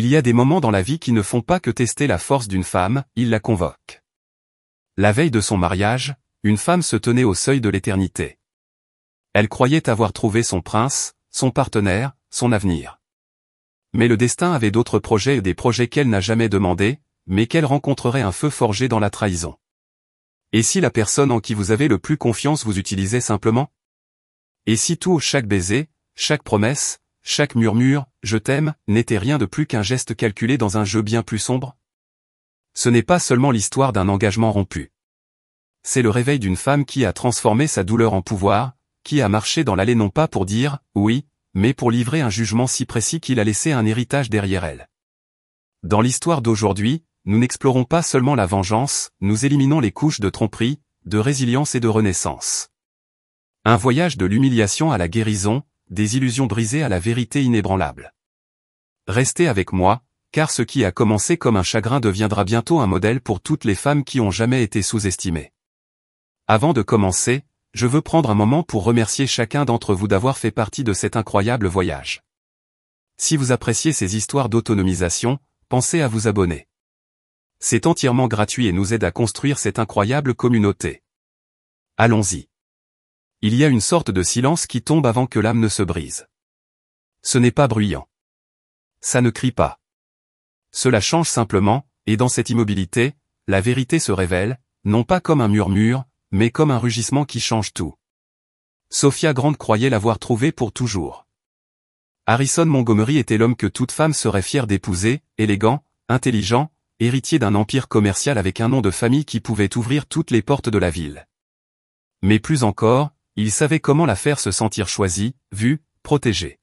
Il y a des moments dans la vie qui ne font pas que tester la force d'une femme, ils la convoquent. La veille de son mariage, une femme se tenait au seuil de l'éternité. Elle croyait avoir trouvé son prince, son partenaire, son avenir. Mais le destin avait d'autres projets et des projets qu'elle n'a jamais demandés, mais qu'elle rencontrerait un feu forgé dans la trahison. Et si la personne en qui vous avez le plus confiance vous utilisait simplement? Et si tout, chaque baiser, chaque promesse, chaque murmure, je t'aime, n'était rien de plus qu'un geste calculé dans un jeu bien plus sombre? Ce n'est pas seulement l'histoire d'un engagement rompu. C'est le réveil d'une femme qui a transformé sa douleur en pouvoir, qui a marché dans l'allée non pas pour dire « oui », mais pour livrer un jugement si précis qu'il a laissé un héritage derrière elle. Dans l'histoire d'aujourd'hui, nous n'explorons pas seulement la vengeance, nous éliminons les couches de tromperie, de résilience et de renaissance. Un voyage de l'humiliation à la guérison, des illusions brisées à la vérité inébranlable. Restez avec moi, car ce qui a commencé comme un chagrin deviendra bientôt un modèle pour toutes les femmes qui ont jamais été sous-estimées. Avant de commencer, je veux prendre un moment pour remercier chacun d'entre vous d'avoir fait partie de cet incroyable voyage. Si vous appréciez ces histoires d'autonomisation, pensez à vous abonner. C'est entièrement gratuit et nous aide à construire cette incroyable communauté. Allons-y. Il y a une sorte de silence qui tombe avant que l'âme ne se brise. Ce n'est pas bruyant. Ça ne crie pas. Cela change simplement, et dans cette immobilité, la vérité se révèle, non pas comme un murmure, mais comme un rugissement qui change tout. Sophia Grant croyait l'avoir trouvé pour toujours. Harrison Montgomery était l'homme que toute femme serait fière d'épouser, élégant, intelligent, héritier d'un empire commercial avec un nom de famille qui pouvait ouvrir toutes les portes de la ville. Mais plus encore, il savait comment la faire se sentir choisie, vue, protégée.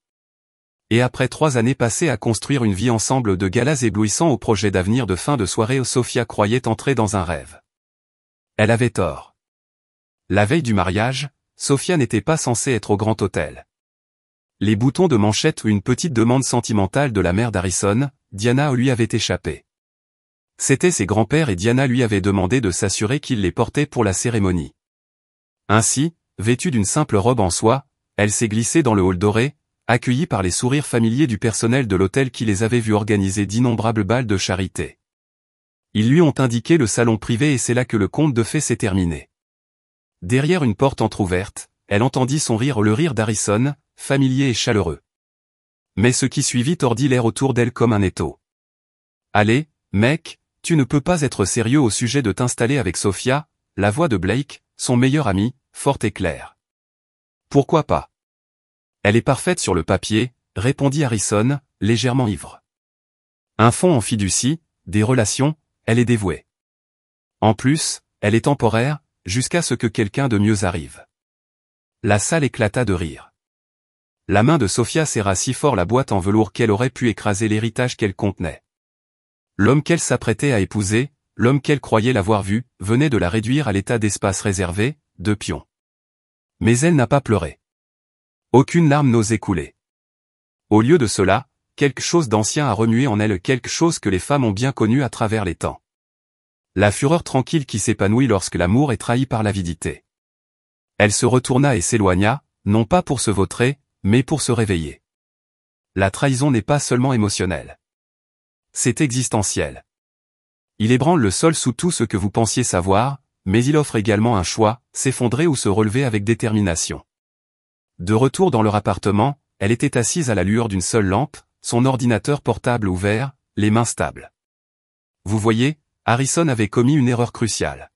Et après 3 années passées à construire une vie ensemble de galas éblouissants au projet d'avenir de fin de soirée, Sophia croyait entrer dans un rêve. Elle avait tort. La veille du mariage, Sophia n'était pas censée être au Grand Hôtel. Les boutons de manchette ou une petite demande sentimentale de la mère d'Harrison, Diana, lui avaient échappé. C'étaient ses grands-pères et Diana lui avait demandé de s'assurer qu'il les portait pour la cérémonie. Ainsi, vêtue d'une simple robe en soie, elle s'est glissée dans le hall doré, accueillie par les sourires familiers du personnel de l'hôtel qui les avait vus organiser d'innombrables balles de charité. Ils lui ont indiqué le salon privé et c'est là que le conte de fées s'est terminé. Derrière une porte entr'ouverte, elle entendit son rire, le rire d'Harrison, familier et chaleureux. Mais ce qui suivit tordit l'air autour d'elle comme un étau. « Allez, mec, tu ne peux pas être sérieux au sujet de t'installer avec Sophia », la voix de Blake, son meilleur ami, forte et claire. « Pourquoi pas ? Elle est parfaite sur le papier, » répondit Harrison, légèrement ivre. Un fond en fiducie, des relations, elle est dévouée. En plus, elle est temporaire, jusqu'à ce que quelqu'un de mieux arrive. La salle éclata de rire. La main de Sophia serra si fort la boîte en velours qu'elle aurait pu écraser l'héritage qu'elle contenait. L'homme qu'elle s'apprêtait à épouser, l'homme qu'elle croyait l'avoir vu, venait de la réduire à l'état d'espace réservé, de pion. Mais elle n'a pas pleuré. Aucune larme n'osait couler. Au lieu de cela, quelque chose d'ancien a remué en elle, quelque chose que les femmes ont bien connu à travers les temps. La fureur tranquille qui s'épanouit lorsque l'amour est trahi par l'avidité. Elle se retourna et s'éloigna, non pas pour se vautrer, mais pour se réveiller. La trahison n'est pas seulement émotionnelle. C'est existentiel. Il ébranle le sol sous tout ce que vous pensiez savoir, mais il offre également un choix, s'effondrer ou se relever avec détermination. De retour dans leur appartement, elle était assise à la lueur d'une seule lampe, son ordinateur portable ouvert, les mains stables. Vous voyez, Harrison avait commis une erreur cruciale.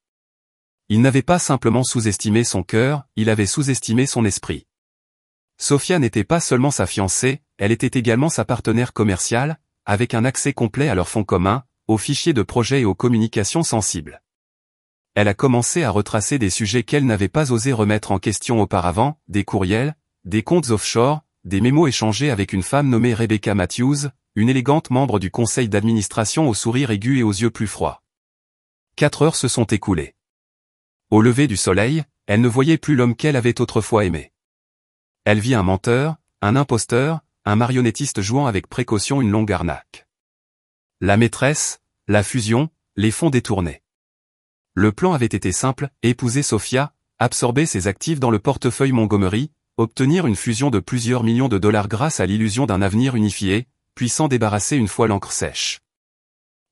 Il n'avait pas simplement sous-estimé son cœur, il avait sous-estimé son esprit. Sophia n'était pas seulement sa fiancée, elle était également sa partenaire commerciale, avec un accès complet à leurs fonds communs, aux fichiers de projet et aux communications sensibles. Elle a commencé à retracer des sujets qu'elle n'avait pas osé remettre en question auparavant, des courriels, des comptes offshore, des mémos échangés avec une femme nommée Rebecca Matthews, une élégante membre du conseil d'administration au sourire aigu et aux yeux plus froids. 4 heures se sont écoulées. Au lever du soleil, elle ne voyait plus l'homme qu'elle avait autrefois aimé. Elle vit un menteur, un imposteur, un marionnettiste jouant avec précaution une longue arnaque. La maîtresse, la fusion, les fonds détournés. Le plan avait été simple, épouser Sophia, absorber ses actifs dans le portefeuille Montgomery, obtenir une fusion de plusieurs millions de dollars grâce à l'illusion d'un avenir unifié, puis s'en débarrasser une fois l'encre sèche.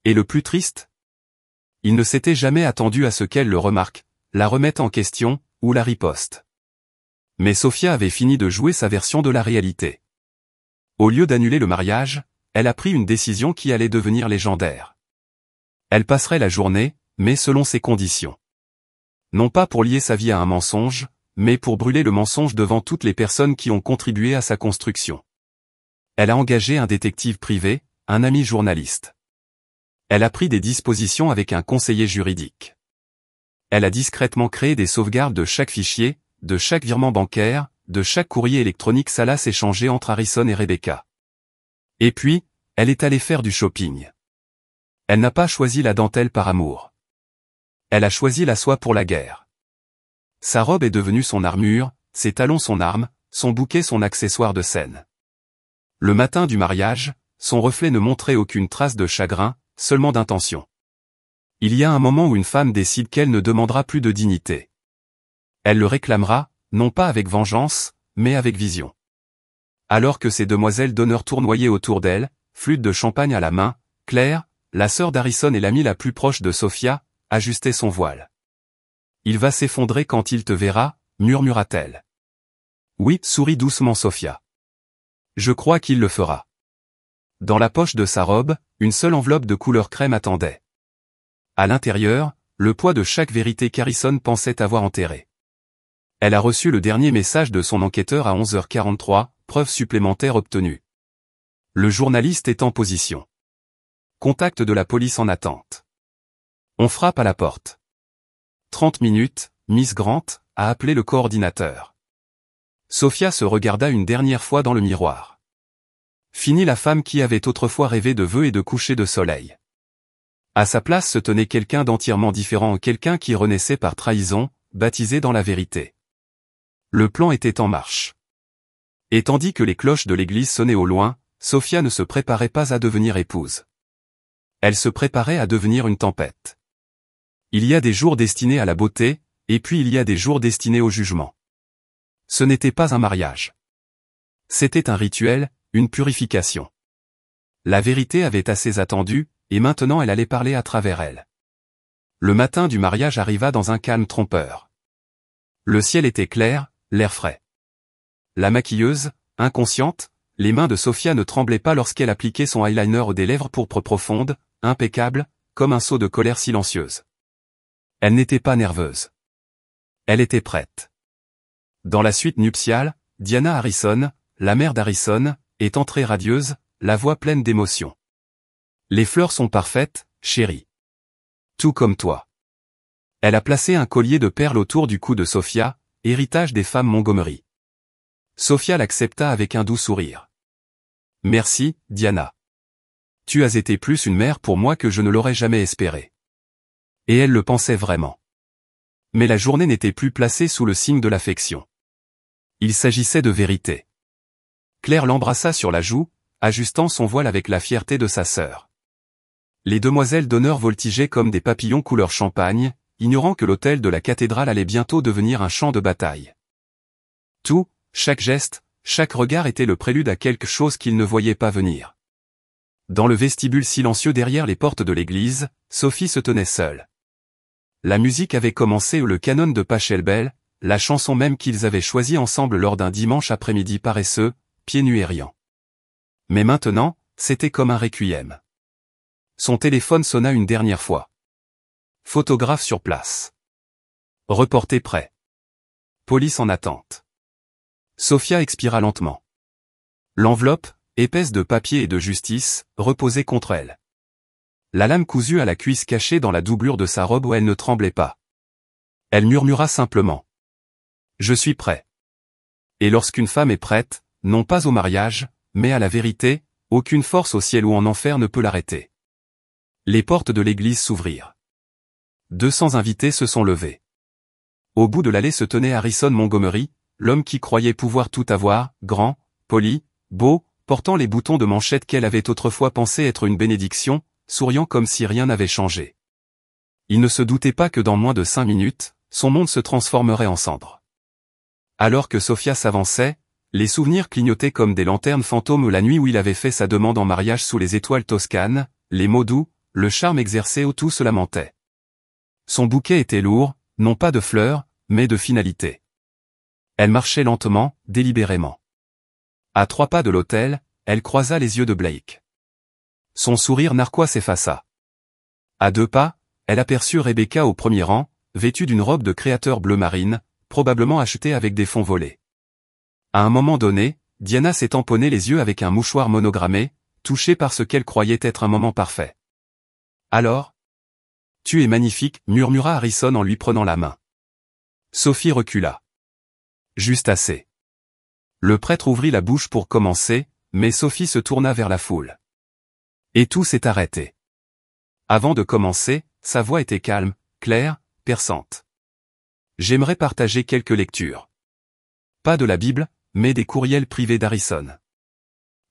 Et le plus triste? Il ne s'était jamais attendu à ce qu'elle le remarque, la remette en question, ou la riposte. Mais Sofia avait fini de jouer sa version de la réalité. Au lieu d'annuler le mariage, elle a pris une décision qui allait devenir légendaire. Elle passerait la journée, mais selon ses conditions. Non pas pour lier sa vie à un mensonge, mais pour brûler le mensonge devant toutes les personnes qui ont contribué à sa construction. Elle a engagé un détective privé, un ami journaliste. Elle a pris des dispositions avec un conseiller juridique. Elle a discrètement créé des sauvegardes de chaque fichier, de chaque virement bancaire, de chaque courrier électronique salace échangé entre Harrison et Rebecca. Et puis, elle est allée faire du shopping. Elle n'a pas choisi la dentelle par amour. Elle a choisi la soie pour la guerre. Sa robe est devenue son armure, ses talons son arme, son bouquet son accessoire de scène. Le matin du mariage, son reflet ne montrait aucune trace de chagrin, seulement d'intention. Il y a un moment où une femme décide qu'elle ne demandera plus de dignité. Elle le réclamera, non pas avec vengeance, mais avec vision. Alors que ces demoiselles d'honneur tournoyaient autour d'elle, flûte de champagne à la main, Claire, la sœur d'Harrison et l'amie la plus proche de Sofia, ajustait son voile. « Il va s'effondrer quand il te verra », murmura-t-elle. « Oui », sourit doucement Sofia. « Je crois qu'il le fera. » Dans la poche de sa robe, une seule enveloppe de couleur crème attendait. À l'intérieur, le poids de chaque vérité qu'Harrison pensait avoir enterrée. Elle a reçu le dernier message de son enquêteur à 11h43, preuve supplémentaire obtenue. Le journaliste est en position. Contact de la police en attente. On frappe à la porte. 30 minutes, Miss Grant a appelé le coordinateur. Sofia se regarda une dernière fois dans le miroir. Fini la femme qui avait autrefois rêvé de vœux et de coucher de soleil. À sa place se tenait quelqu'un d'entièrement différent, quelqu'un qui renaissait par trahison, baptisé dans la vérité. Le plan était en marche. Et tandis que les cloches de l'église sonnaient au loin, Sofia ne se préparait pas à devenir épouse. Elle se préparait à devenir une tempête. Il y a des jours destinés à la beauté, et puis il y a des jours destinés au jugement. Ce n'était pas un mariage. C'était un rituel, une purification. La vérité avait assez attendu, et maintenant elle allait parler à travers elle. Le matin du mariage arriva dans un calme trompeur. Le ciel était clair, l'air frais. La maquilleuse, inconsciente, les mains de Sofia ne tremblaient pas lorsqu'elle appliquait son eyeliner aux des lèvres pourpres profondes, impeccables, comme un seau de colère silencieuse. Elle n'était pas nerveuse. Elle était prête. Dans la suite nuptiale, Diana Harrison, la mère d'Harrison, est entrée radieuse, la voix pleine d'émotion. Les fleurs sont parfaites, chérie. Tout comme toi. Elle a placé un collier de perles autour du cou de Sofia, héritage des femmes Montgomery. Sofia l'accepta avec un doux sourire. Merci, Diana. Tu as été plus une mère pour moi que je ne l'aurais jamais espéré. Et elle le pensait vraiment. Mais la journée n'était plus placée sous le signe de l'affection. Il s'agissait de vérité. Claire l'embrassa sur la joue, ajustant son voile avec la fierté de sa sœur. Les demoiselles d'honneur voltigeaient comme des papillons couleur champagne, ignorant que l'autel de la cathédrale allait bientôt devenir un champ de bataille. Tout, chaque geste, chaque regard était le prélude à quelque chose qu'ils ne voyaient pas venir. Dans le vestibule silencieux derrière les portes de l'église, Sophie se tenait seule. La musique avait commencé le canon de Pachelbel, la chanson même qu'ils avaient choisie ensemble lors d'un dimanche après-midi paresseux, pieds nus et riant. Mais maintenant, c'était comme un requiem. Son téléphone sonna une dernière fois. Photographe sur place. Reporter prêt. Police en attente. Sofia expira lentement. L'enveloppe, épaisse de papier et de justice, reposait contre elle. La lame cousue à la cuisse cachée dans la doublure de sa robe où elle ne tremblait pas. Elle murmura simplement. « Je suis prêt. » Et lorsqu'une femme est prête, non pas au mariage, mais à la vérité, aucune force au ciel ou en enfer ne peut l'arrêter. Les portes de l'église s'ouvrirent. 200 invités se sont levés. Au bout de l'allée se tenait Harrison Montgomery, l'homme qui croyait pouvoir tout avoir, grand, poli, beau, portant les boutons de manchette qu'elle avait autrefois pensé être une bénédiction, souriant comme si rien n'avait changé. Il ne se doutait pas que dans moins de 5 minutes, son monde se transformerait en cendres. Alors que Sofia s'avançait, les souvenirs clignotaient comme des lanternes fantômes la nuit où il avait fait sa demande en mariage sous les étoiles toscanes, les mots doux, le charme exercé où tout se lamentait. Son bouquet était lourd, non pas de fleurs, mais de finalité. Elle marchait lentement, délibérément. À 3 pas de l'hôtel, elle croisa les yeux de Blake. Son sourire narquois s'effaça. À 2 pas, elle aperçut Rebecca au premier rang, vêtue d'une robe de créateur bleu marine, probablement achetée avec des fonds volés. À un moment donné, Diana s'est tamponnée les yeux avec un mouchoir monogrammé, touchée par ce qu'elle croyait être un moment parfait. Alors? Tu es magnifique, murmura Harrison en lui prenant la main. Sophie recula. Juste assez. Le prêtre ouvrit la bouche pour commencer, mais Sophie se tourna vers la foule. Et tout s'est arrêté. Avant de commencer, sa voix était calme, claire, perçante. J'aimerais partager quelques lectures. Pas de la Bible, mais des courriels privés d'Harrison.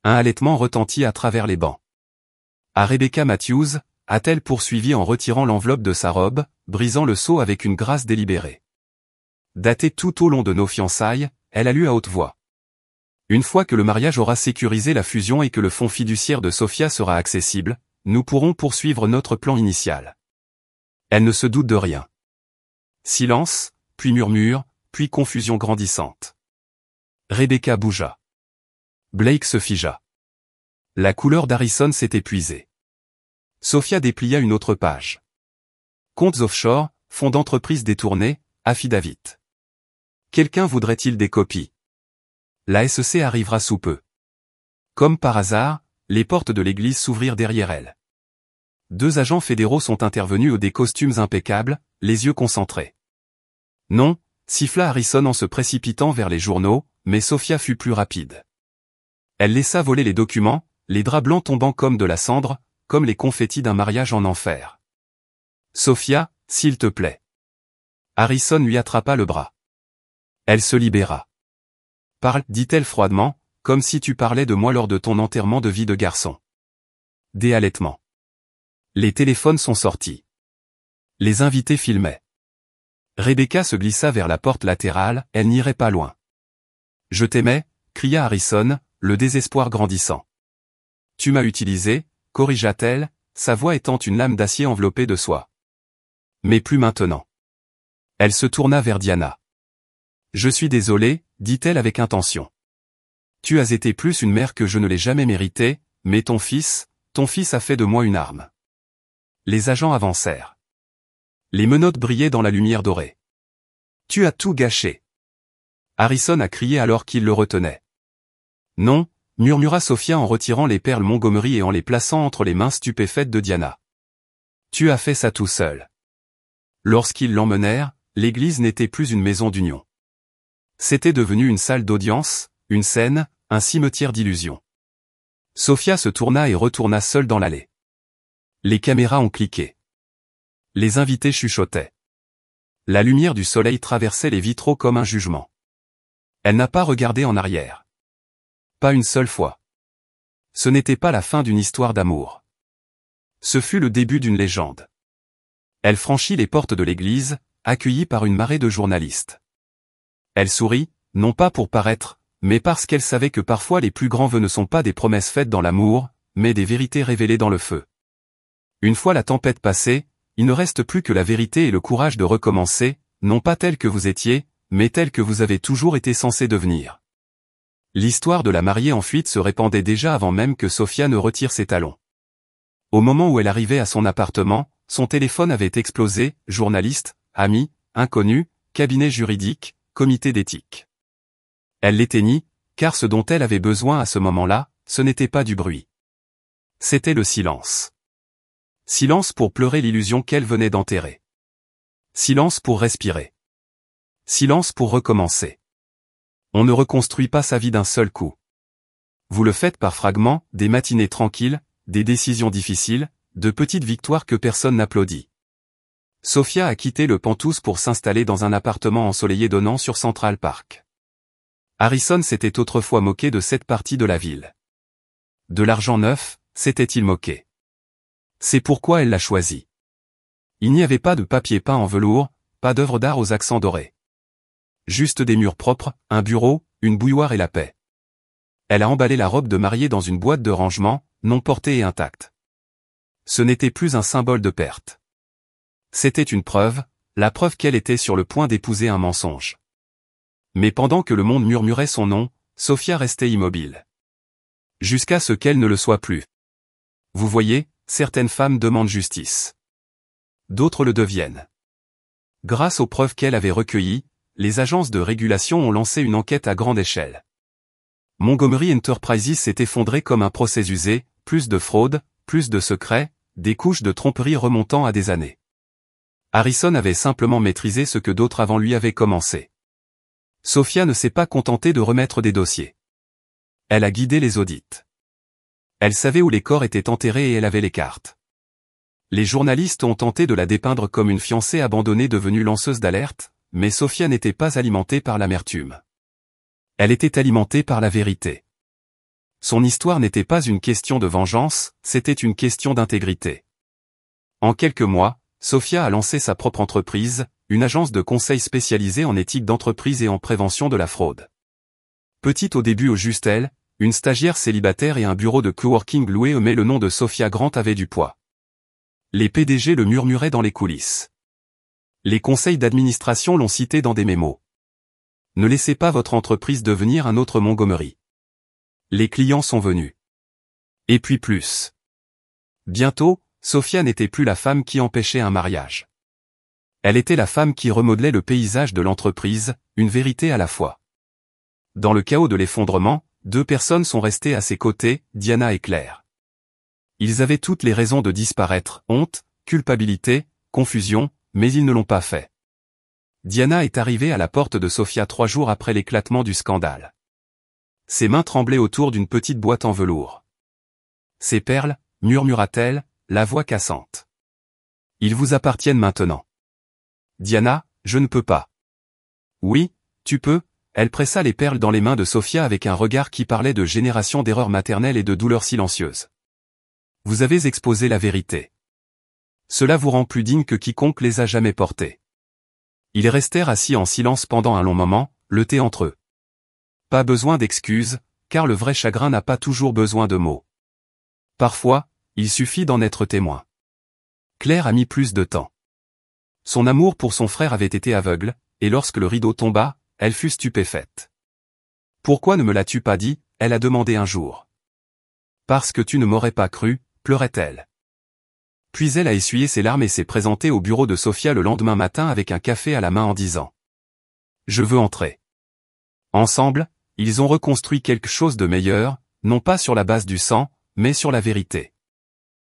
Un halètement retentit à travers les bancs. À Rebecca Matthews, a-t-elle poursuivi en retirant l'enveloppe de sa robe, brisant le sceau avec une grâce délibérée. Datée tout au long de nos fiançailles, elle a lu à haute voix. Une fois que le mariage aura sécurisé la fusion et que le fonds fiduciaire de Sophia sera accessible, nous pourrons poursuivre notre plan initial. Elle ne se doute de rien. Silence, puis murmure, puis confusion grandissante. Rebecca bougea. Blake se figea. La couleur d'Harrison s'est épuisée. Sophia déplia une autre page. Comptes offshore, fonds d'entreprise détournés, affidavit. Quelqu'un voudrait-il des copies? La SEC arrivera sous peu. Comme par hasard, les portes de l'église s'ouvrirent derrière elle. 2 agents fédéraux sont intervenus aux des costumes impeccables, les yeux concentrés. Non, siffla Harrison en se précipitant vers les journaux, mais Sophia fut plus rapide. Elle laissa voler les documents, les draps blancs tombant comme de la cendre, comme les confettis d'un mariage en enfer. Sophia, s'il te plaît. Harrison lui attrapa le bras. Elle se libéra. Parle, dit-elle froidement, comme si tu parlais de moi lors de ton enterrement de vie de garçon. Des halètements. Les téléphones sont sortis. Les invités filmaient. Rebecca se glissa vers la porte latérale, elle n'irait pas loin. Je t'aimais, cria Harrison, le désespoir grandissant. Tu m'as utilisé, corrigea-t-elle, sa voix étant une lame d'acier enveloppée de soie. Mais plus maintenant. Elle se tourna vers Diana. Je suis désolée, dit-elle avec intention. Tu as été plus une mère que je ne l'ai jamais mérité, mais ton fils a fait de moi une arme. Les agents avancèrent. Les menottes brillaient dans la lumière dorée. Tu as tout gâché. Harrison a crié alors qu'il le retenait. Non, murmura Sophia en retirant les perles Montgomery et en les plaçant entre les mains stupéfaites de Diana. Tu as fait ça tout seul. Lorsqu'ils l'emmenèrent, l'église n'était plus une maison d'union. C'était devenu une salle d'audience, une scène, un cimetière d'illusions. Sophia se tourna et retourna seule dans l'allée. Les caméras ont cliqué. Les invités chuchotaient. La lumière du soleil traversait les vitraux comme un jugement. Elle n'a pas regardé en arrière. Pas une seule fois. Ce n'était pas la fin d'une histoire d'amour. Ce fut le début d'une légende. Elle franchit les portes de l'église, accueillie par une marée de journalistes. Elle sourit, non pas pour paraître, mais parce qu'elle savait que parfois les plus grands vœux ne sont pas des promesses faites dans l'amour, mais des vérités révélées dans le feu. Une fois la tempête passée, il ne reste plus que la vérité et le courage de recommencer, non pas tel que vous étiez, mais tel que vous avez toujours été censé devenir. L'histoire de la mariée en fuite se répandait déjà avant même que Sophia ne retire ses talons. Au moment où elle arrivait à son appartement, son téléphone avait explosé, journaliste, amis, inconnus, cabinet juridique, comité d'éthique. Elle l'éteignit, car ce dont elle avait besoin à ce moment-là, ce n'était pas du bruit. C'était le silence. Silence pour pleurer l'illusion qu'elle venait d'enterrer. Silence pour respirer. Silence pour recommencer. On ne reconstruit pas sa vie d'un seul coup. Vous le faites par fragments, des matinées tranquilles, des décisions difficiles, de petites victoires que personne n'applaudit. Sophia a quitté le Penthouse pour s'installer dans un appartement ensoleillé donnant sur Central Park. Harrison s'était autrefois moqué de cette partie de la ville. De l'argent neuf, s'était-il moqué. C'est pourquoi elle l'a choisi. Il n'y avait pas de papier peint en velours, pas d'œuvre d'art aux accents dorés. Juste des murs propres, un bureau, une bouilloire et la paix. Elle a emballé la robe de mariée dans une boîte de rangement, non portée et intacte. Ce n'était plus un symbole de perte. C'était une preuve, la preuve qu'elle était sur le point d'épouser un mensonge. Mais pendant que le monde murmurait son nom, Sophia restait immobile. Jusqu'à ce qu'elle ne le soit plus. Vous voyez, certaines femmes demandent justice. D'autres le deviennent. Grâce aux preuves qu'elle avait recueillies, les agences de régulation ont lancé une enquête à grande échelle. Montgomery Enterprises s'est effondré comme un procès usé, plus de fraude, plus de secrets, des couches de tromperie remontant à des années. Harrison avait simplement maîtrisé ce que d'autres avant lui avaient commencé. Sophia ne s'est pas contentée de remettre des dossiers. Elle a guidé les audits. Elle savait où les corps étaient enterrés et elle avait les cartes. Les journalistes ont tenté de la dépeindre comme une fiancée abandonnée devenue lanceuse d'alerte, mais Sophia n'était pas alimentée par l'amertume. Elle était alimentée par la vérité. Son histoire n'était pas une question de vengeance, c'était une question d'intégrité. En quelques mois, Sophia a lancé sa propre entreprise, une agence de conseil spécialisée en éthique d'entreprise et en prévention de la fraude. Petite au début au juste elle, une stagiaire célibataire et un bureau de coworking loué, mais le nom de Sophia Grant avait du poids. Les PDG le murmuraient dans les coulisses. Les conseils d'administration l'ont cité dans des mémos. Ne laissez pas votre entreprise devenir un autre Montgomery. Les clients sont venus. Et puis plus. Bientôt, Sophia n'était plus la femme qui empêchait un mariage. Elle était la femme qui remodelait le paysage de l'entreprise, une vérité à la fois. Dans le chaos de l'effondrement, deux personnes sont restées à ses côtés, Diana et Claire. Ils avaient toutes les raisons de disparaître, honte, culpabilité, confusion, mais ils ne l'ont pas fait. Diana est arrivée à la porte de Sophia 3 jours après l'éclatement du scandale. Ses mains tremblaient autour d'une petite boîte en velours. Ces perles, murmura-t-elle, la voix cassante. Ils vous appartiennent maintenant. Diana, je ne peux pas. Oui, tu peux. Elle pressa les perles dans les mains de Sophia avec un regard qui parlait de générations d'erreurs maternelles et de douleurs silencieuses. Vous avez exposé la vérité. Cela vous rend plus digne que quiconque les a jamais portées. Ils restèrent assis en silence pendant un long moment, le thé entre eux. Pas besoin d'excuses, car le vrai chagrin n'a pas toujours besoin de mots. Parfois, il suffit d'en être témoin. Claire a mis plus de temps. Son amour pour son frère avait été aveugle, et lorsque le rideau tomba, elle fut stupéfaite. Pourquoi ne me l'as-tu pas dit, elle a demandé un jour. Parce que tu ne m'aurais pas cru, pleurait-elle. Puis elle a essuyé ses larmes et s'est présentée au bureau de Sophia le lendemain matin avec un café à la main en disant « Je veux entrer ». Ensemble, ils ont reconstruit quelque chose de meilleur, non pas sur la base du sang, mais sur la vérité.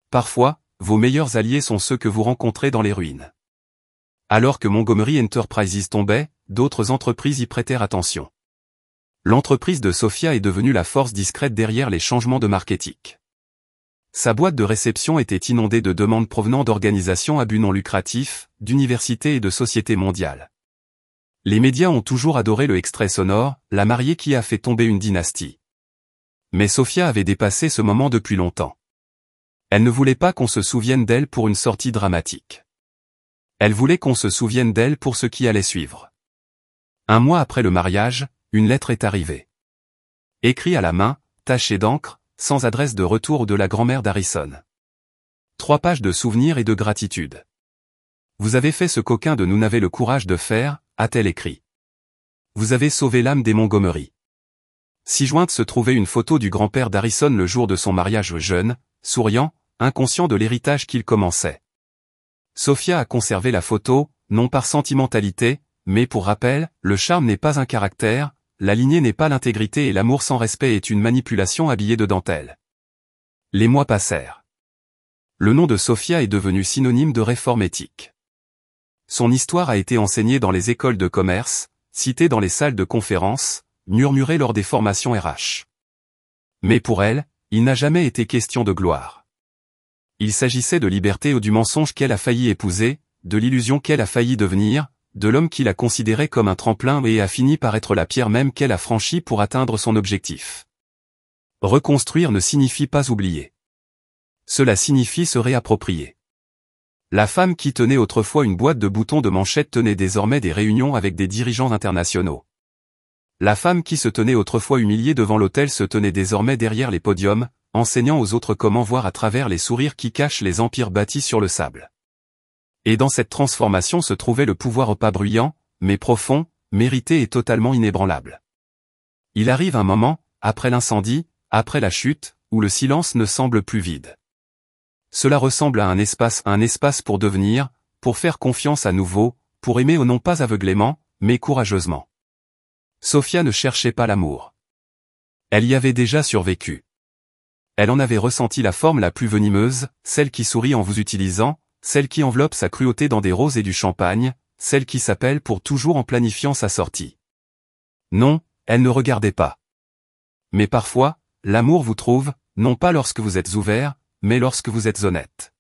Parfois, vos meilleurs alliés sont ceux que vous rencontrez dans les ruines. Alors que Montgomery Enterprises tombait, d'autres entreprises y prêtèrent attention. L'entreprise de Sophia est devenue la force discrète derrière les changements de marketing. Sa boîte de réception était inondée de demandes provenant d'organisations à but non lucratif, d'universités et de sociétés mondiales. Les médias ont toujours adoré le extrait sonore, la mariée qui a fait tomber une dynastie. Mais Sophia avait dépassé ce moment depuis longtemps. Elle ne voulait pas qu'on se souvienne d'elle pour une sortie dramatique. Elle voulait qu'on se souvienne d'elle pour ce qui allait suivre. Un mois après le mariage, une lettre est arrivée. Écrit à la main, taché d'encre, sans adresse de retour de la grand-mère d'Harrison. 3 pages de souvenirs et de gratitude. Vous avez fait ce qu'aucun de nous n'avait le courage de faire, a-t-elle écrit. Vous avez sauvé l'âme des Montgomery. 6 jointe se trouvait une photo du grand-père d'Harrison le jour de son mariage jeune, souriant, inconscient de l'héritage qu'il commençait. Sophia a conservé la photo, non par sentimentalité, mais pour rappel, le charme n'est pas un caractère, la lignée n'est pas l'intégrité et l'amour sans respect est une manipulation habillée de dentelle. Les mois passèrent. Le nom de Sophia est devenu synonyme de réforme éthique. Son histoire a été enseignée dans les écoles de commerce, citée dans les salles de conférences, murmurée lors des formations RH. Mais pour elle, il n'a jamais été question de gloire. Il s'agissait de liberté ou du mensonge qu'elle a failli épouser, de l'illusion qu'elle a failli devenir, de l'homme qui l'a considérée comme un tremplin et a fini par être la pierre même qu'elle a franchie pour atteindre son objectif. Reconstruire ne signifie pas oublier. Cela signifie se réapproprier. La femme qui tenait autrefois une boîte de boutons de manchette tenait désormais des réunions avec des dirigeants internationaux. La femme qui se tenait autrefois humiliée devant l'autel se tenait désormais derrière les podiums, enseignant aux autres comment voir à travers les sourires qui cachent les empires bâtis sur le sable. Et dans cette transformation se trouvait le pouvoir pas bruyant, mais profond, mérité et totalement inébranlable. Il arrive un moment, après l'incendie, après la chute, où le silence ne semble plus vide. Cela ressemble à un espace pour devenir, pour faire confiance à nouveau, pour aimer non pas aveuglément, mais courageusement. Sophia ne cherchait pas l'amour. Elle y avait déjà survécu. Elle en avait ressenti la forme la plus venimeuse, celle qui sourit en vous utilisant, celle qui enveloppe sa cruauté dans des roses et du champagne, celle qui s'appelle pour toujours en planifiant sa sortie. Non, elle ne regardait pas. Mais parfois, l'amour vous trouve, non pas lorsque vous êtes ouvert, mais lorsque vous êtes honnête.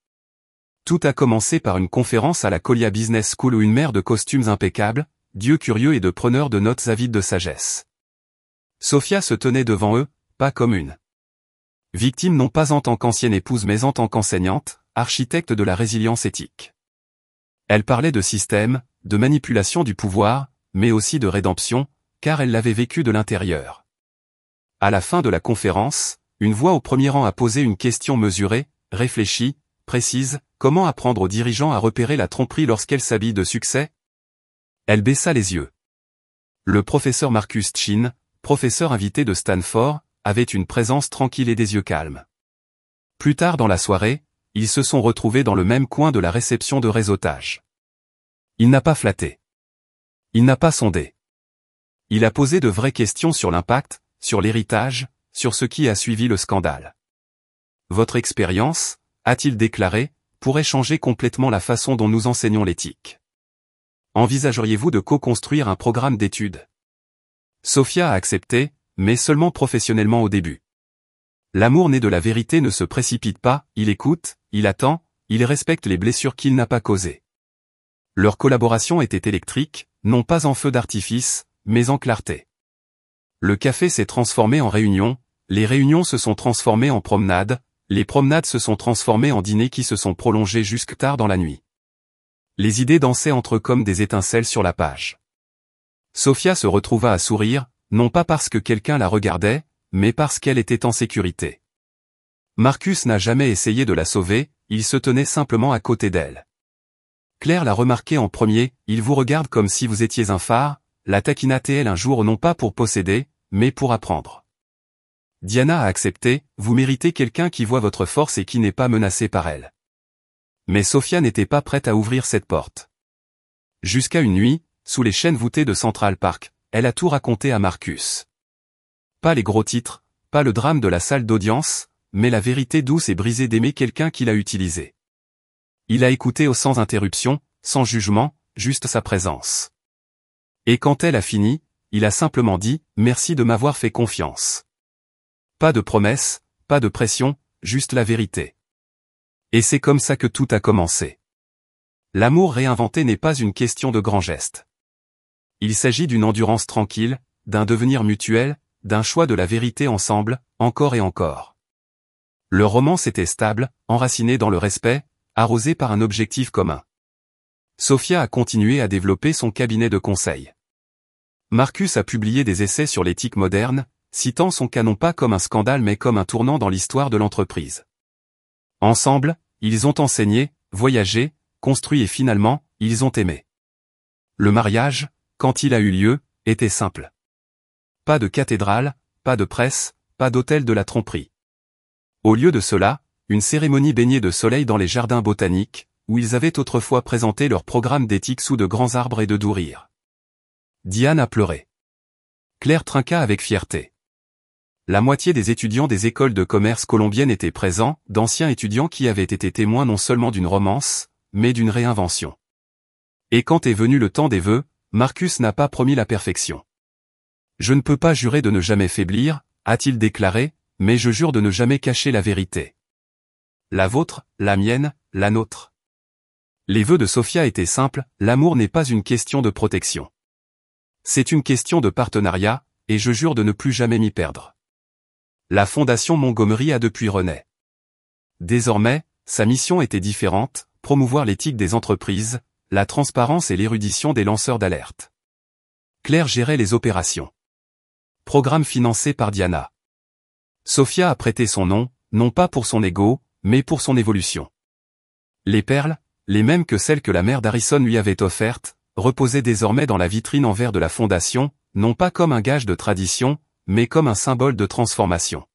Tout a commencé par une conférence à la Colia Business School où une mère de costumes impeccables, Dieu curieux et de preneurs de notes avides de sagesse. Sophia se tenait devant eux, pas comme une victime non pas en tant qu'ancienne épouse mais en tant qu'enseignante, architecte de la résilience éthique. Elle parlait de système, de manipulation du pouvoir, mais aussi de rédemption, car elle l'avait vécu de l'intérieur. À la fin de la conférence, une voix au premier rang a posé une question mesurée, réfléchie, précise: comment apprendre aux dirigeants à repérer la tromperie lorsqu'elle s'habille de succès? Elle baissa les yeux. Le professeur Marcus Chin, professeur invité de Stanford, avait une présence tranquille et des yeux calmes. Plus tard dans la soirée, ils se sont retrouvés dans le même coin de la réception de réseautage. Il n'a pas flatté. Il n'a pas sondé. Il a posé de vraies questions sur l'impact, sur l'héritage, sur ce qui a suivi le scandale. Votre expérience, a-t-il déclaré, pourrait changer complètement la façon dont nous enseignons l'éthique. Envisageriez-vous de co-construire un programme d'études? Sophia a accepté, mais seulement professionnellement au début. L'amour né de la vérité ne se précipite pas, il écoute, il attend, il respecte les blessures qu'il n'a pas causées. Leur collaboration était électrique, non pas en feu d'artifice, mais en clarté. Le café s'est transformé en réunion, les réunions se sont transformées en promenades, les promenades se sont transformées en dîners qui se sont prolongés jusque tard dans la nuit. Les idées dansaient entre eux comme des étincelles sur la page. Sophia se retrouva à sourire, non pas parce que quelqu'un la regardait, mais parce qu'elle était en sécurité. Marcus n'a jamais essayé de la sauver, il se tenait simplement à côté d'elle. Claire l'a remarqué en premier, il vous regarde comme si vous étiez un phare, la taquina-t-elle un jour non pas pour posséder, mais pour apprendre. Diana a accepté, vous méritez quelqu'un qui voit votre force et qui n'est pas menacé par elle. Mais Sophia n'était pas prête à ouvrir cette porte. Jusqu'à une nuit, sous les chênes voûtés de Central Park, elle a tout raconté à Marcus. Pas les gros titres, pas le drame de la salle d'audience, mais la vérité douce et brisée d'aimer quelqu'un qui l'a utilisé. Il a écouté sans interruption, sans jugement, juste sa présence. Et quand elle a fini, il a simplement dit « Merci de m'avoir fait confiance ». Pas de promesses, pas de pression, juste la vérité. Et c'est comme ça que tout a commencé. L'amour réinventé n'est pas une question de grands gestes. Il s'agit d'une endurance tranquille, d'un devenir mutuel, d'un choix de la vérité ensemble, encore et encore. Le romance était stable, enraciné dans le respect, arrosé par un objectif commun. Sophia a continué à développer son cabinet de conseil. Marcus a publié des essais sur l'éthique moderne, citant son cas non pas comme un scandale mais comme un tournant dans l'histoire de l'entreprise. Ensemble, ils ont enseigné, voyagé, construit et finalement, ils ont aimé. Le mariage, quand il a eu lieu, était simple. Pas de cathédrale, pas de presse, pas d'hôtel de la tromperie. Au lieu de cela, une cérémonie baignée de soleil dans les jardins botaniques, où ils avaient autrefois présenté leur programme d'éthique sous de grands arbres et de doux rires. Diane a pleuré. Claire trinqua avec fierté. La moitié des étudiants des écoles de commerce colombiennes étaient présents, d'anciens étudiants qui avaient été témoins non seulement d'une romance, mais d'une réinvention. Et quand est venu le temps des vœux, Marcus n'a pas promis la perfection. Je ne peux pas jurer de ne jamais faiblir, a-t-il déclaré, mais je jure de ne jamais cacher la vérité. La vôtre, la mienne, la nôtre. Les vœux de Sophia étaient simples, l'amour n'est pas une question de protection. C'est une question de partenariat, et je jure de ne plus jamais m'y perdre. La Fondation Montgomery a depuis renaît. Désormais, sa mission était différente, promouvoir l'éthique des entreprises, la transparence et l'érudition des lanceurs d'alerte. Claire gérait les opérations. Programme financé par Diana. Sophia a prêté son nom, non pas pour son ego, mais pour son évolution. Les perles, les mêmes que celles que la mère d'Harrison lui avait offertes, reposaient désormais dans la vitrine en verre de la fondation, non pas comme un gage de tradition, mais comme un symbole de transformation.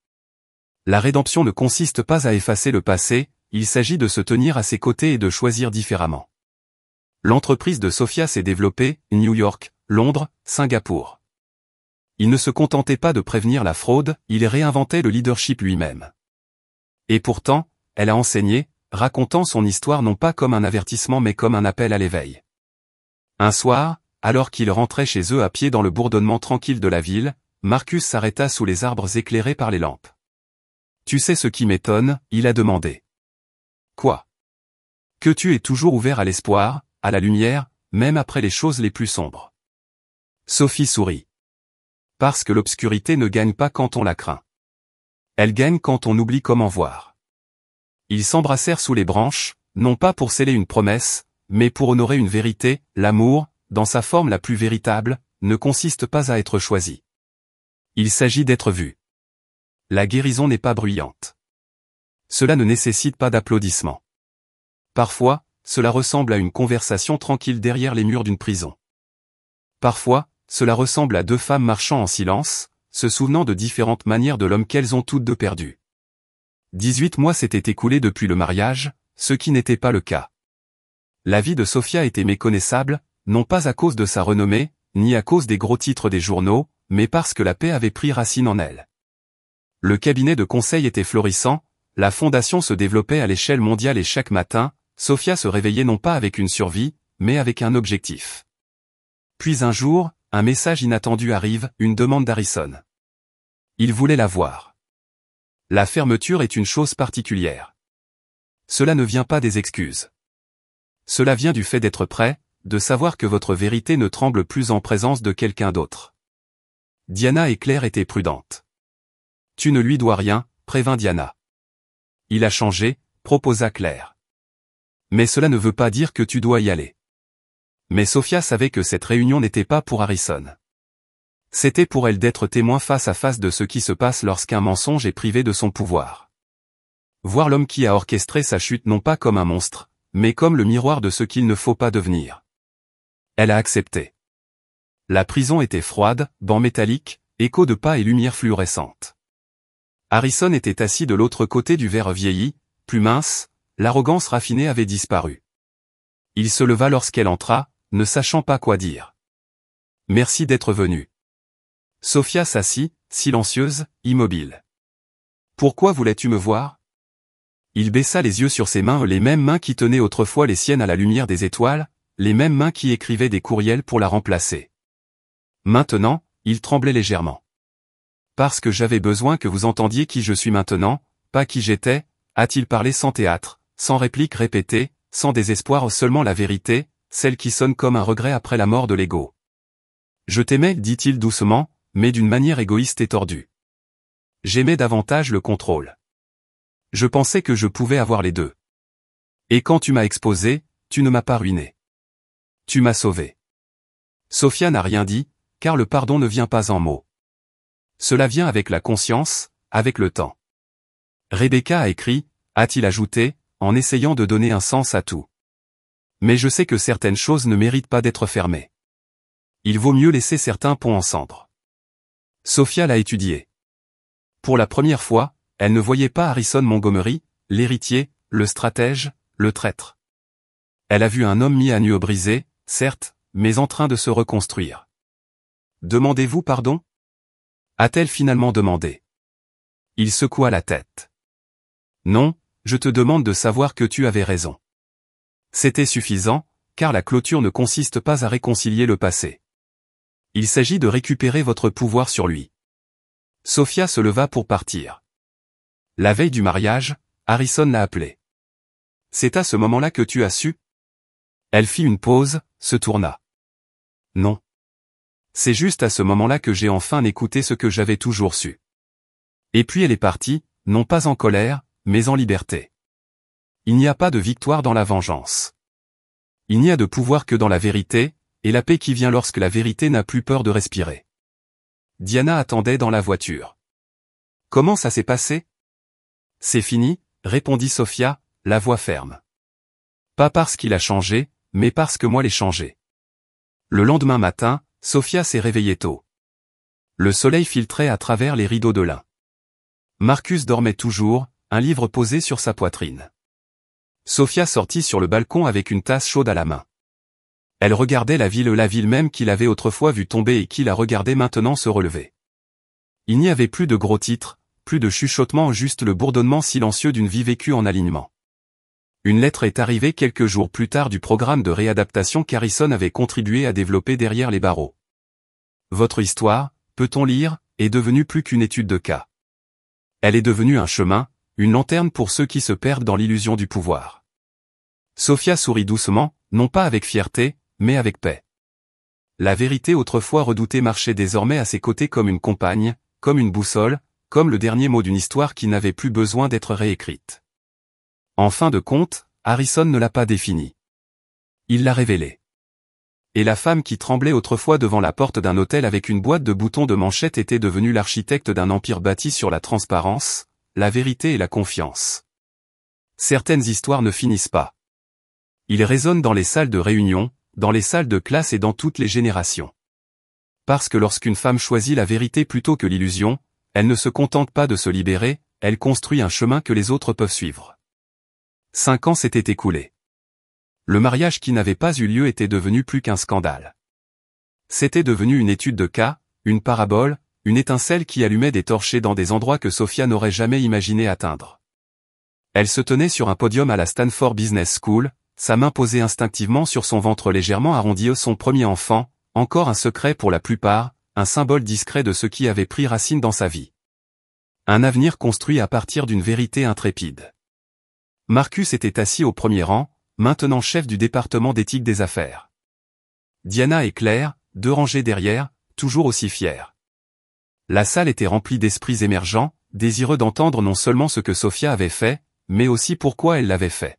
La rédemption ne consiste pas à effacer le passé, il s'agit de se tenir à ses côtés et de choisir différemment. L'entreprise de Sophia s'est développée, New York, Londres, Singapour. Il ne se contentait pas de prévenir la fraude, il réinventait le leadership lui-même. Et pourtant, elle a enseigné, racontant son histoire non pas comme un avertissement mais comme un appel à l'éveil. Un soir, alors qu'il rentrait chez eux à pied dans le bourdonnement tranquille de la ville, Marcus s'arrêta sous les arbres éclairés par les lampes. « Tu sais ce qui m'étonne ?» il a demandé. « Quoi ? » « Que tu es toujours ouvert à l'espoir, à la lumière, même après les choses les plus sombres. » Sophie sourit. « Parce que l'obscurité ne gagne pas quand on la craint. Elle gagne quand on oublie comment voir. » Ils s'embrassèrent sous les branches, non pas pour sceller une promesse, mais pour honorer une vérité. L'amour, dans sa forme la plus véritable, ne consiste pas à être choisi. Il s'agit d'être vu. La guérison n'est pas bruyante. Cela ne nécessite pas d'applaudissements. Parfois, cela ressemble à une conversation tranquille derrière les murs d'une prison. Parfois, cela ressemble à deux femmes marchant en silence, se souvenant de différentes manières de l'homme qu'elles ont toutes deux perdu. 18 mois s'étaient écoulés depuis le mariage, ce qui n'était pas le cas. La vie de Sophia était méconnaissable, non pas à cause de sa renommée, ni à cause des gros titres des journaux, mais parce que la paix avait pris racine en elle. Le cabinet de conseil était florissant, la fondation se développait à l'échelle mondiale et chaque matin, Sophia se réveillait non pas avec une survie, mais avec un objectif. Puis un jour, un message inattendu arrive, une demande d'Harrison. Il voulait la voir. La fermeture est une chose particulière. Cela ne vient pas des excuses. Cela vient du fait d'être prêt, de savoir que votre vérité ne tremble plus en présence de quelqu'un d'autre. Diana et Claire étaient prudentes. Tu ne lui dois rien, prévint Diana. Il a changé, proposa Claire. Mais cela ne veut pas dire que tu dois y aller. Mais Sophia savait que cette réunion n'était pas pour Harrison. C'était pour elle d'être témoin face à face de ce qui se passe lorsqu'un mensonge est privé de son pouvoir. Voir l'homme qui a orchestré sa chute non pas comme un monstre, mais comme le miroir de ce qu'il ne faut pas devenir. Elle a accepté. La prison était froide, banc métallique, écho de pas et lumière fluorescente. Harrison était assis de l'autre côté du verre vieilli, plus mince, l'arrogance raffinée avait disparu. Il se leva lorsqu'elle entra, ne sachant pas quoi dire. « Merci d'être venu. » Sophia s'assit, silencieuse, immobile. « Pourquoi voulais-tu me voir ?» Il baissa les yeux sur ses mains, les mêmes mains qui tenaient autrefois les siennes à la lumière des étoiles, les mêmes mains qui écrivaient des courriels pour la remplacer. Maintenant, il tremblait légèrement. « Parce que j'avais besoin que vous entendiez qui je suis maintenant, pas qui j'étais, » a-t-il parlé sans théâtre, sans réplique répétée, sans désespoir, seulement la vérité, celle qui sonne comme un regret après la mort de l'ego. « Je t'aimais, dit-il doucement, mais d'une manière égoïste et tordue. J'aimais davantage le contrôle. Je pensais que je pouvais avoir les deux. Et quand tu m'as exposé, tu ne m'as pas ruiné. Tu m'as sauvé. » Sophia n'a rien dit, car le pardon ne vient pas en mots. Cela vient avec la conscience, avec le temps. Rebecca a écrit, a-t-il ajouté, en essayant de donner un sens à tout. Mais je sais que certaines choses ne méritent pas d'être fermées. Il vaut mieux laisser certains ponts en cendres. Sophia l'a étudié. Pour la première fois, elle ne voyait pas Harrison Montgomery, l'héritier, le stratège, le traître. Elle a vu un homme mis à nu brisé, certes, mais en train de se reconstruire. « Demandez-vous pardon ?» a-t-elle finalement demandé. Il secoua la tête. « Non, je te demande de savoir que tu avais raison. » C'était suffisant, car la clôture ne consiste pas à réconcilier le passé. Il s'agit de récupérer votre pouvoir sur lui. Sophia se leva pour partir. La veille du mariage, Harrison l'a appelée. « C'est à ce moment-là que tu as su ?» Elle fit une pause, se tourna. « Non. C'est juste à ce moment-là que j'ai enfin écouté ce que j'avais toujours su. » Et puis elle est partie, non pas en colère, mais en liberté. Il n'y a pas de victoire dans la vengeance. Il n'y a de pouvoir que dans la vérité, et la paix qui vient lorsque la vérité n'a plus peur de respirer. Diana attendait dans la voiture. Comment ça s'est passé? C'est fini, répondit Sofia, la voix ferme. Pas parce qu'il a changé, mais parce que moi l'ai changé. Le lendemain matin, Sofia s'est réveillée tôt. Le soleil filtrait à travers les rideaux de lin. Marcus dormait toujours, un livre posé sur sa poitrine. Sofia sortit sur le balcon avec une tasse chaude à la main. Elle regardait la ville même qu'il avait autrefois vue tomber et qui la regardait maintenant se relever. Il n'y avait plus de gros titres, plus de chuchotements, juste le bourdonnement silencieux d'une vie vécue en alignement. Une lettre est arrivée quelques jours plus tard du programme de réadaptation qu'Harrison avait contribué à développer derrière les barreaux. Votre histoire, peut-on lire, est devenue plus qu'une étude de cas. Elle est devenue un chemin, une lanterne pour ceux qui se perdent dans l'illusion du pouvoir. Sofia sourit doucement, non pas avec fierté, mais avec paix. La vérité autrefois redoutée marchait désormais à ses côtés comme une compagne, comme une boussole, comme le dernier mot d'une histoire qui n'avait plus besoin d'être réécrite. En fin de compte, Harrison ne l'a pas définie. Il l'a révélée. Et la femme qui tremblait autrefois devant la porte d'un hôtel avec une boîte de boutons de manchette était devenue l'architecte d'un empire bâti sur la transparence, la vérité et la confiance. Certaines histoires ne finissent pas. Ils résonnent dans les salles de réunion, dans les salles de classe et dans toutes les générations. Parce que lorsqu'une femme choisit la vérité plutôt que l'illusion, elle ne se contente pas de se libérer, elle construit un chemin que les autres peuvent suivre. 5 ans s'étaient écoulés. Le mariage qui n'avait pas eu lieu était devenu plus qu'un scandale. C'était devenu une étude de cas, une parabole, une étincelle qui allumait des torchers dans des endroits que Sofia n'aurait jamais imaginé atteindre. Elle se tenait sur un podium à la Stanford Business School, sa main posée instinctivement sur son ventre légèrement arrondi, son premier enfant, encore un secret pour la plupart, un symbole discret de ce qui avait pris racine dans sa vie. Un avenir construit à partir d'une vérité intrépide. Marcus était assis au premier rang, maintenant chef du département d'éthique des affaires. Diana et Claire, 2 rangées derrière, toujours aussi fiers. La salle était remplie d'esprits émergents, désireux d'entendre non seulement ce que Sofia avait fait, mais aussi pourquoi elle l'avait fait.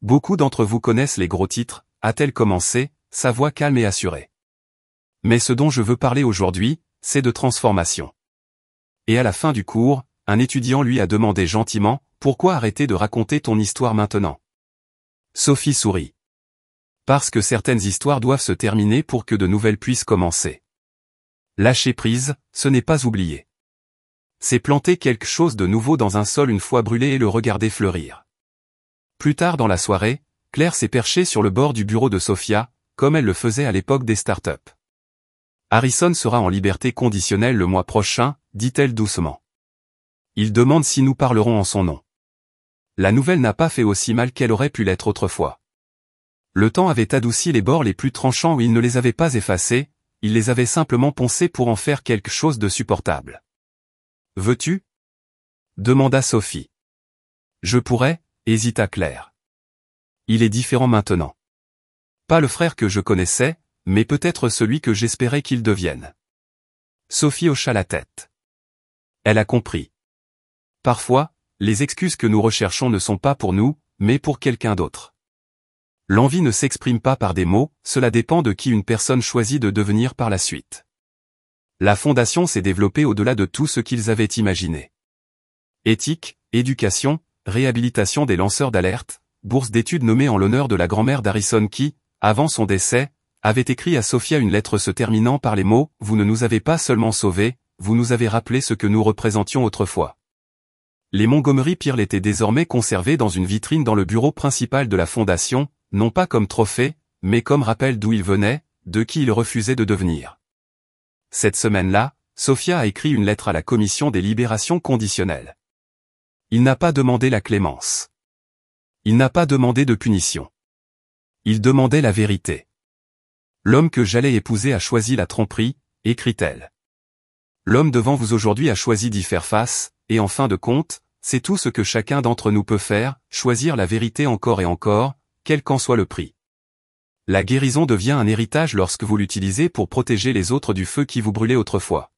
Beaucoup d'entre vous connaissent les gros titres, a-t-elle commencé, sa voix calme et assurée. Mais ce dont je veux parler aujourd'hui, c'est de transformation. Et à la fin du cours, un étudiant lui a demandé gentiment, pourquoi arrêter de raconter ton histoire maintenant? Sophie sourit. Parce que certaines histoires doivent se terminer pour que de nouvelles puissent commencer. Lâcher prise, ce n'est pas oublier. C'est planter quelque chose de nouveau dans un sol une fois brûlé et le regarder fleurir. Plus tard dans la soirée, Claire s'est perchée sur le bord du bureau de Sofia, comme elle le faisait à l'époque des startups. Harrison sera en liberté conditionnelle le mois prochain, dit-elle doucement. Il demande si nous parlerons en son nom. La nouvelle n'a pas fait aussi mal qu'elle aurait pu l'être autrefois. Le temps avait adouci les bords les plus tranchants, où il ne les avait pas effacés, il les avait simplement poncés pour en faire quelque chose de supportable. Veux-tu? Demanda Sophie. Je pourrais, hésita Claire. Il est différent maintenant. Pas le frère que je connaissais, mais peut-être celui que j'espérais qu'il devienne. Sophie hocha la tête. Elle a compris. Parfois, les excuses que nous recherchons ne sont pas pour nous, mais pour quelqu'un d'autre. L'envie ne s'exprime pas par des mots, cela dépend de qui une personne choisit de devenir par la suite. La fondation s'est développée au-delà de tout ce qu'ils avaient imaginé. Éthique, éducation, réhabilitation des lanceurs d'alerte, bourse d'études nommée en l'honneur de la grand-mère d'Harrison qui, avant son décès, avait écrit à Sofia une lettre se terminant par les mots « Vous ne nous avez pas seulement sauvés, vous nous avez rappelé ce que nous représentions autrefois ». Les Montgomery Pearl étaient désormais conservés dans une vitrine dans le bureau principal de la fondation, non pas comme trophée, mais comme rappel d'où ils venaient, de qui ils refusaient de devenir. Cette semaine-là, Sofia a écrit une lettre à la commission des libérations conditionnelles. Il n'a pas demandé la clémence. Il n'a pas demandé de punition. Il demandait la vérité. L'homme que j'allais épouser a choisi la tromperie, écrit-elle. L'homme devant vous aujourd'hui a choisi d'y faire face, et en fin de compte, c'est tout ce que chacun d'entre nous peut faire, choisir la vérité encore et encore, quel qu'en soit le prix. La guérison devient un héritage lorsque vous l'utilisez pour protéger les autres du feu qui vous brûlait autrefois.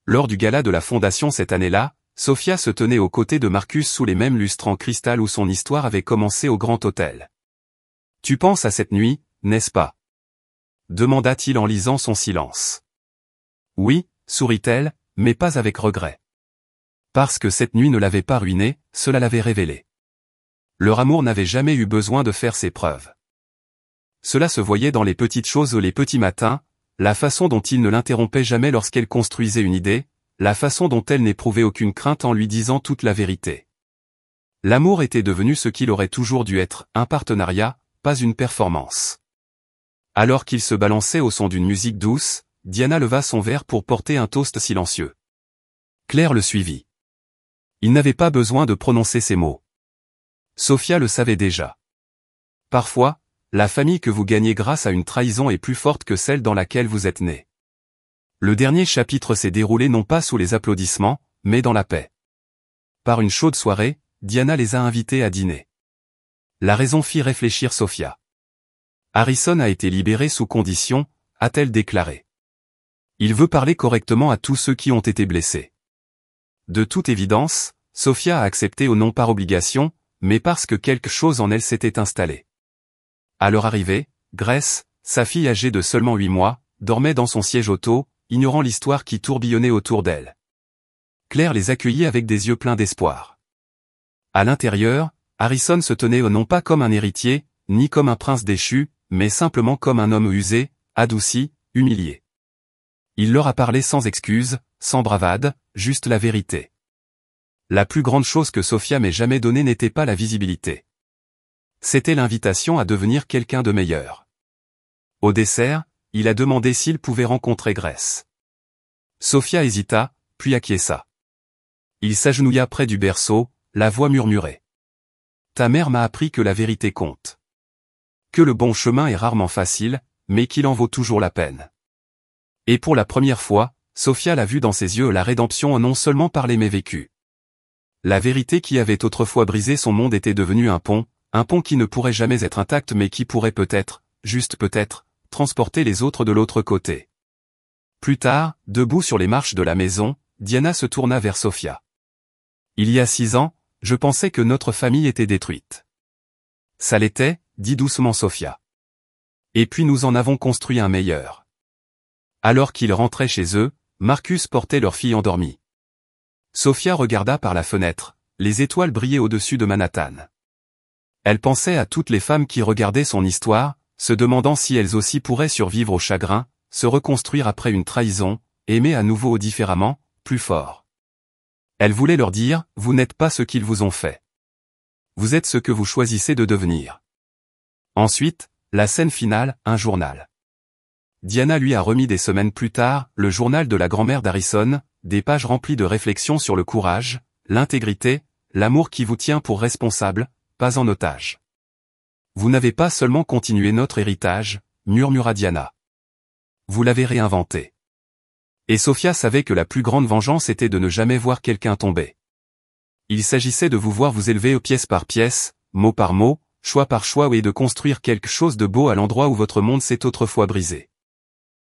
Lors du gala de la fondation cette année-là, Sofia se tenait aux côtés de Marcus sous les mêmes lustres en cristal où son histoire avait commencé au Grand Hôtel. « Tu penses à cette nuit, n'est-ce pas » demanda-t-il en lisant son silence. « Oui, sourit-elle, mais pas avec regret. Parce que cette nuit ne l'avait pas ruinée, cela l'avait révélé. Leur amour n'avait jamais eu besoin de faire ses preuves. Cela se voyait dans les petites choses, les petits matins, la façon dont il ne l'interrompait jamais lorsqu'elle construisait une idée, la façon dont elle n'éprouvait aucune crainte en lui disant toute la vérité. L'amour était devenu ce qu'il aurait toujours dû être, un partenariat, pas une performance. Alors qu'il se balançait au son d'une musique douce, Diana leva son verre pour porter un toast silencieux. Claire le suivit. Il n'avait pas besoin de prononcer ces mots. Sophia le savait déjà. Parfois, la famille que vous gagnez grâce à une trahison est plus forte que celle dans laquelle vous êtes né. Le dernier chapitre s'est déroulé non pas sous les applaudissements, mais dans la paix. Par une chaude soirée, Diana les a invités à dîner. La raison fit réfléchir Sophia. Harrison a été libéré sous condition, a-t-elle déclaré. Il veut parler correctement à tous ceux qui ont été blessés. De toute évidence, Sophia a accepté au non par obligation, mais parce que quelque chose en elle s'était installé. À leur arrivée, Grace, sa fille âgée de seulement 8 mois, dormait dans son siège auto, ignorant l'histoire qui tourbillonnait autour d'elle. Claire les accueillit avec des yeux pleins d'espoir. À l'intérieur, Harrison se tenait non pas comme un héritier, ni comme un prince déchu, mais simplement comme un homme usé, adouci, humilié. Il leur a parlé sans excuse, sans bravade, juste la vérité. La plus grande chose que Sophia m'ait jamais donnée n'était pas la visibilité. C'était l'invitation à devenir quelqu'un de meilleur. Au dessert, il a demandé s'il pouvait rencontrer Grace. Sophia hésita, puis acquiesça. Il s'agenouilla près du berceau, la voix murmurée. Ta mère m'a appris que la vérité compte. Que le bon chemin est rarement facile, mais qu'il en vaut toujours la peine. Et pour la première fois, Sophia l'a vu dans ses yeux la rédemption non seulement par les mévécus. La vérité qui avait autrefois brisé son monde était devenue un pont qui ne pourrait jamais être intact mais qui pourrait peut-être, juste peut-être, transporter les autres de l'autre côté. Plus tard, debout sur les marches de la maison, Diana se tourna vers Sophia. Il y a 6 ans, je pensais que notre famille était détruite. Ça l'était, dit doucement Sophia. Et puis nous en avons construit un meilleur. Alors qu'ils rentraient chez eux, Marcus portait leur fille endormie. Sophia regarda par la fenêtre, les étoiles brillaient au-dessus de Manhattan. Elle pensait à toutes les femmes qui regardaient son histoire, se demandant si elles aussi pourraient survivre au chagrin, se reconstruire après une trahison, aimer à nouveau différemment, plus fort. Elle voulait leur dire, vous n'êtes pas ce qu'ils vous ont fait. Vous êtes ce que vous choisissez de devenir. Ensuite, la scène finale, un journal. Diana lui a remis des semaines plus tard, le journal de la grand-mère d'Harrison, des pages remplies de réflexions sur le courage, l'intégrité, l'amour qui vous tient pour responsable, pas en otage. Vous n'avez pas seulement continué notre héritage, murmura Diana. Vous l'avez réinventé. Et Sophia savait que la plus grande vengeance était de ne jamais voir quelqu'un tomber. Il s'agissait de vous voir vous élever pièce par pièce, mot par mot, choix par choix et de construire quelque chose de beau à l'endroit où votre monde s'est autrefois brisé.